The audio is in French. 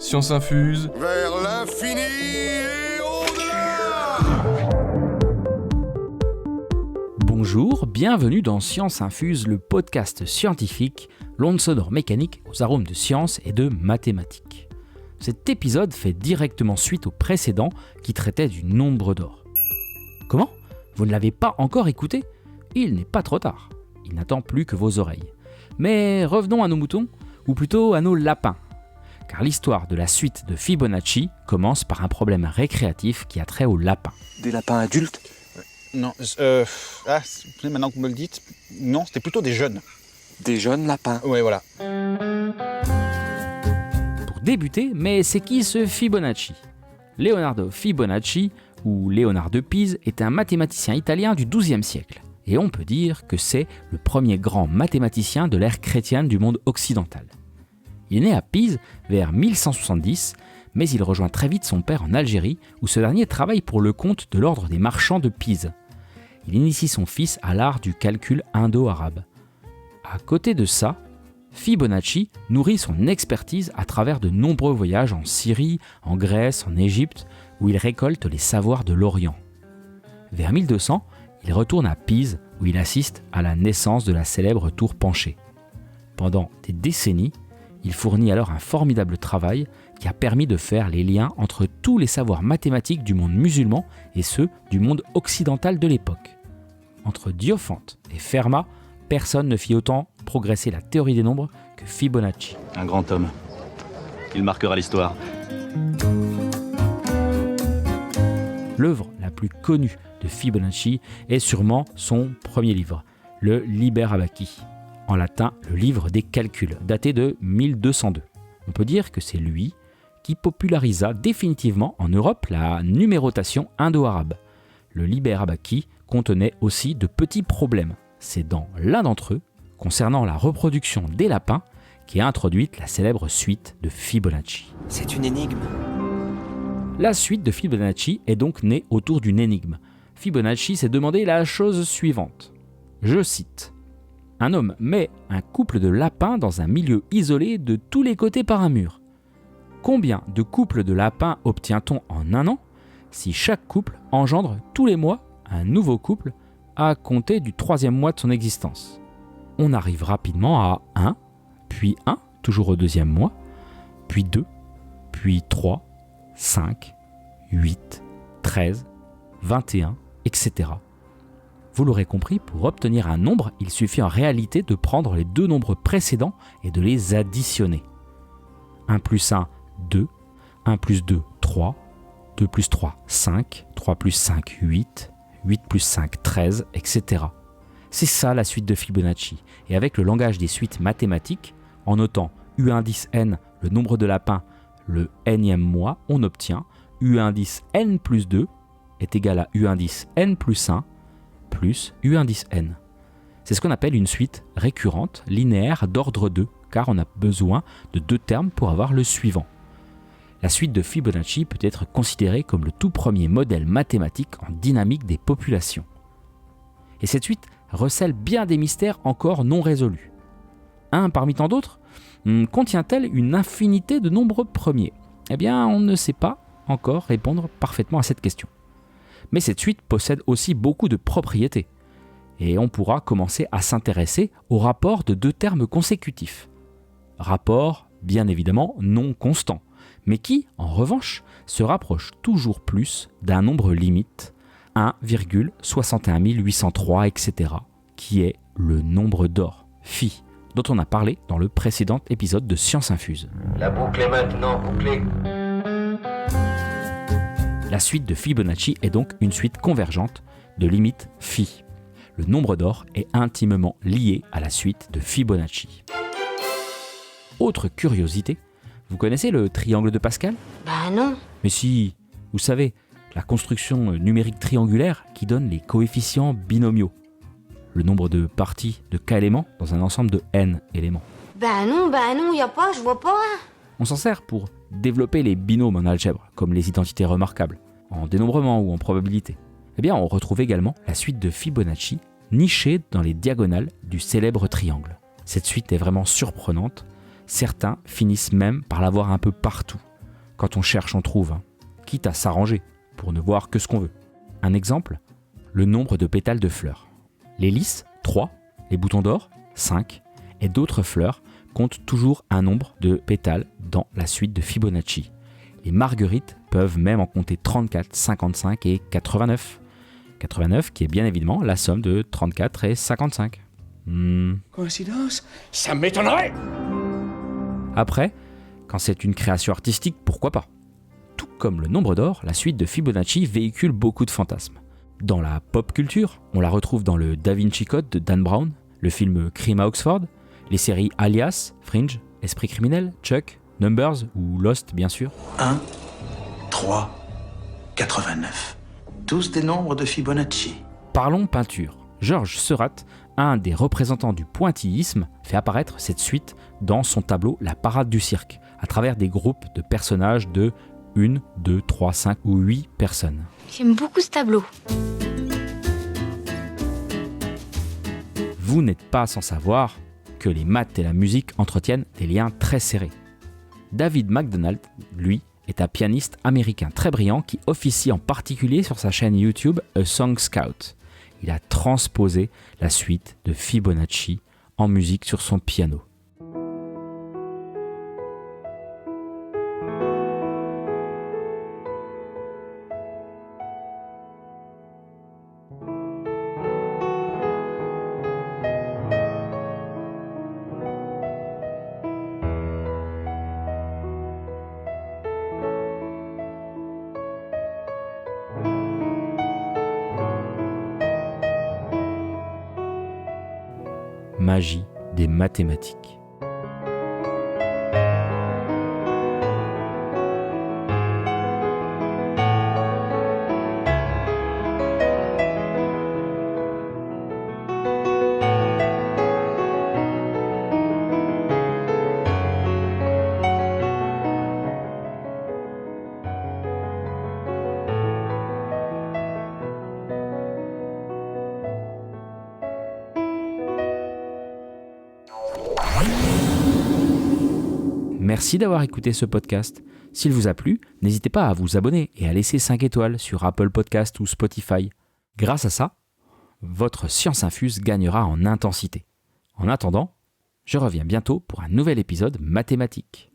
Science infuse. Vers l'infini et au-delà. Bonjour, bienvenue dans Science infuse, le podcast scientifique, l'onde sonore mécanique aux arômes de science et de mathématiques. Cet épisode fait directement suite au précédent qui traitait du nombre d'or. Comment ? Vous ne l'avez pas encore écouté ? Il n'est pas trop tard. Il n'attend plus que vos oreilles. Mais revenons à nos moutons, ou plutôt à nos lapins. Car l'histoire de la suite de Fibonacci commence par un problème récréatif qui a trait aux lapins. Des lapins adultes ? Non, maintenant que vous me le dites, non, c'était plutôt des jeunes. Des jeunes lapins. Oui, voilà. Pour débuter, mais c'est qui ce Fibonacci ? Leonardo Fibonacci, ou Léonard de Pise, est un mathématicien italien du XIIe siècle. Et on peut dire que c'est le premier grand mathématicien de l'ère chrétienne du monde occidental. Il est né à Pise vers 1170, mais il rejoint très vite son père en Algérie, où ce dernier travaille pour le compte de l'ordre des marchands de Pise. Il initie son fils à l'art du calcul indo-arabe. À côté de ça, Fibonacci nourrit son expertise à travers de nombreux voyages en Syrie, en Grèce, en Égypte, où il récolte les savoirs de l'Orient. Vers 1200, il retourne à Pise, où il assiste à la naissance de la célèbre tour penchée. Pendant des décennies, il fournit alors un formidable travail qui a permis de faire les liens entre tous les savoirs mathématiques du monde musulman et ceux du monde occidental de l'époque. Entre Diophante et Fermat, personne ne fit autant progresser la théorie des nombres que Fibonacci. Un grand homme. Il marquera l'histoire. L'œuvre la plus connue de Fibonacci est sûrement son premier livre, le Liber Abaci, en latin le livre des calculs, daté de 1202. On peut dire que c'est lui qui popularisa définitivement en Europe la numérotation indo-arabe. Le Liber Abaci contenait aussi de petits problèmes. C'est dans l'un d'entre eux, concernant la reproduction des lapins, qu'est introduite la célèbre suite de Fibonacci. C'est une énigme. La suite de Fibonacci est donc née autour d'une énigme. Fibonacci s'est demandé la chose suivante. Je cite. « Un homme met un couple de lapins dans un milieu isolé de tous les côtés par un mur. Combien de couples de lapins obtient-on en un an si chaque couple engendre tous les mois un nouveau couple à compter du 3e mois de son existence ? On arrive rapidement à 1, puis 1, toujours au 2e mois, puis 2, puis 3, 5, 8, 13, 21, etc. Vous l'aurez compris, pour obtenir un nombre, il suffit en réalité de prendre les deux nombres précédents et de les additionner. 1 plus 1, 2, 1 plus 2, 3, 2 plus 3, 5, 3 plus 5, 8, 8 plus 5, 13, etc. C'est ça la suite de Fibonacci. Et avec le langage des suites mathématiques, en notant U indice n, le nombre de lapins, le nème mois, on obtient U indice n plus 2 est égal à U indice n plus 1 plus U indice n. C'est ce qu'on appelle une suite récurrente, linéaire d'ordre 2, car on a besoin de deux termes pour avoir le suivant. La suite de Fibonacci peut être considérée comme le tout premier modèle mathématique en dynamique des populations. Et cette suite recèle bien des mystères encore non résolus. Un parmi tant d'autres, contient-elle une infinité de nombres premiers ? Eh bien, on ne sait pas encore répondre parfaitement à cette question. Mais cette suite possède aussi beaucoup de propriétés. Et on pourra commencer à s'intéresser au rapport de deux termes consécutifs. Rapport, bien évidemment, non constant, mais qui, en revanche, se rapproche toujours plus d'un nombre limite, 1,61803, etc., qui est le nombre d'or, phi, dont on a parlé dans le précédent épisode de Science infuse. La boucle est maintenant bouclée. La suite de Fibonacci est donc une suite convergente de limites phi. Le nombre d'or est intimement lié à la suite de Fibonacci. Autre curiosité, vous connaissez le triangle de Pascal ? Bah non. Mais si, vous savez, la construction numérique triangulaire qui donne les coefficients binomiaux. Le nombre de parties de k éléments dans un ensemble de n éléments. Bah non, y a pas, je vois pas. On s'en sert pour développer les binômes en algèbre, comme les identités remarquables, en dénombrement ou en probabilité. Eh bien, on retrouve également la suite de Fibonacci nichée dans les diagonales du célèbre triangle. Cette suite est vraiment surprenante. Certains finissent même par la voir un peu partout, Quand on cherche, on trouve, hein. Quitte à s'arranger pour ne voir que ce qu'on veut. Un exemple, le nombre de pétales de fleurs. Les lys, 3, les boutons d'or, 5, et d'autres fleurs comptent toujours un nombre de pétales dans la suite de Fibonacci. Les marguerites peuvent même en compter 34, 55 et 89. 89 qui est bien évidemment la somme de 34 et 55. Coïncidence? Ça m'étonnerait! Après, quand c'est une création artistique, pourquoi pas? Tout comme le nombre d'or, la suite de Fibonacci véhicule beaucoup de fantasmes. Dans la pop culture, on la retrouve dans le Da Vinci Code de Dan Brown, le film Crime à Oxford, les séries Alias, Fringe, Esprit criminel, Chuck, Numbers ou Lost bien sûr. 1, 3, 89. Tous des nombres de Fibonacci. Parlons peinture. Georges Seurat, un des représentants du pointillisme, fait apparaître cette suite dans son tableau La Parade du cirque, à travers des groupes de personnages de 1, 2, 3, 5 ou 8 personnes. J'aime beaucoup ce tableau. Vous n'êtes pas sans savoir que les maths et la musique entretiennent des liens très serrés. David McDonald, lui, est un pianiste américain très brillant qui officie en particulier sur sa chaîne YouTube A Song Scout. Il a transposé la suite de Fibonacci en musique sur son piano. Magie des mathématiques. Merci d'avoir écouté ce podcast. S'il vous a plu, n'hésitez pas à vous abonner et à laisser 5 étoiles sur Apple Podcast ou Spotify. Grâce à ça, votre science infuse gagnera en intensité. En attendant, je reviens bientôt pour un nouvel épisode mathématique.